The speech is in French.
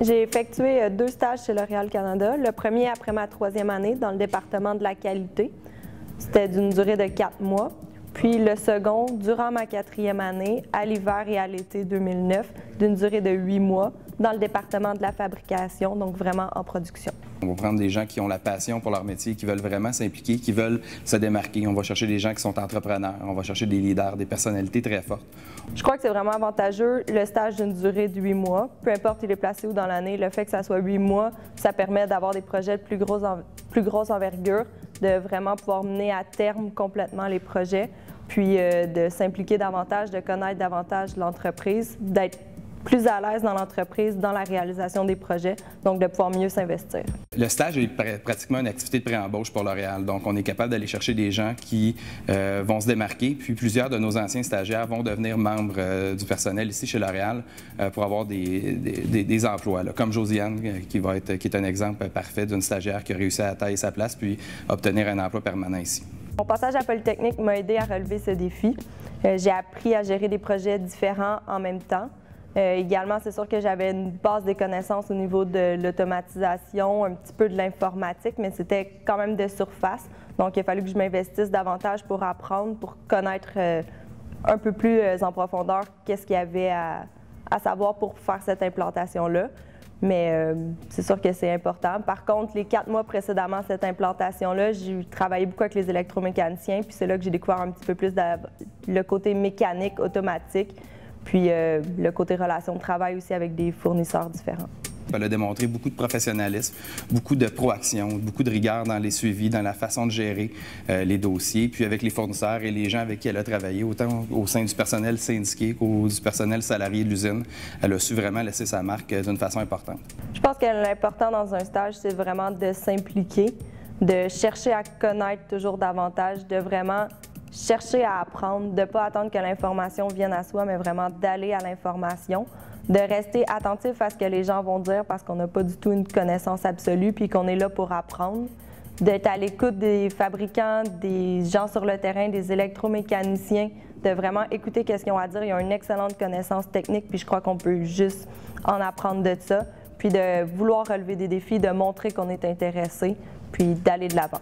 J'ai effectué 2 stages chez L'Oréal Canada. Le premier après ma 3e année dans le département de la qualité. C'était d'une durée de 4 mois. Puis le second durant ma 4e année, à l'hiver et à l'été 2009, d'une durée de 8 mois dans le département de la fabrication, donc vraiment en production. On va prendre des gens qui ont la passion pour leur métier, qui veulent vraiment s'impliquer, qui veulent se démarquer. On va chercher des gens qui sont entrepreneurs, on va chercher des leaders, des personnalités très fortes. Je crois que c'est vraiment avantageux le stage d'une durée de 8 mois. Peu importe il est placé où dans l'année, le fait que ça soit 8 mois, ça permet d'avoir des projets de plus grosse envergure, de vraiment pouvoir mener à terme complètement les projets, puis de s'impliquer davantage, de connaître davantage l'entreprise, d'être plus à l'aise dans l'entreprise, dans la réalisation des projets, donc de pouvoir mieux s'investir. Le stage est pratiquement une activité de pré-embauche pour L'Oréal, donc on est capable d'aller chercher des gens qui vont se démarquer, puis plusieurs de nos anciens stagiaires vont devenir membres du personnel ici chez L'Oréal pour avoir des emplois, là, comme Josiane, qui est un exemple parfait d'une stagiaire qui a réussi à tailler sa place puis obtenir un emploi permanent ici. Mon passage à Polytechnique m'a aidé à relever ce défi. J'ai appris à gérer des projets différents en même temps. Également, c'est sûr que j'avais une base des connaissances au niveau de l'automatisation, un petit peu de l'informatique, mais c'était quand même de surface. Donc, il a fallu que je m'investisse davantage pour apprendre, pour connaître un peu plus en profondeur qu'est-ce qu'il y avait à savoir pour faire cette implantation-là. Mais c'est sûr que c'est important. Par contre, les 4 mois précédemment à cette implantation-là, j'ai travaillé beaucoup avec les électromécaniciens, puis c'est là que j'ai découvert un petit peu plus le côté mécanique, automatique, puis le côté relation de travail aussi avec des fournisseurs différents. Elle a démontré beaucoup de professionnalisme, beaucoup de proaction, beaucoup de rigueur dans les suivis, dans la façon de gérer les dossiers, puis avec les fournisseurs et les gens avec qui elle a travaillé, autant au sein du personnel syndiqué qu'au du personnel salarié de l'usine. Elle a su vraiment laisser sa marque d'une façon importante. Je pense que l'important dans un stage, c'est vraiment de s'impliquer, de chercher à connaître toujours davantage, de vraiment chercher à apprendre, de ne pas attendre que l'information vienne à soi, mais vraiment d'aller à l'information, de rester attentif à ce que les gens vont dire parce qu'on n'a pas du tout une connaissance absolue puis qu'on est là pour apprendre, d'être à l'écoute des fabricants, des gens sur le terrain, des électromécaniciens, de vraiment écouter ce qu'ils ont à dire. Ils ont une excellente connaissance technique puis je crois qu'on peut juste en apprendre de ça, puis de vouloir relever des défis, de montrer qu'on est intéressé, puis d'aller de l'avant.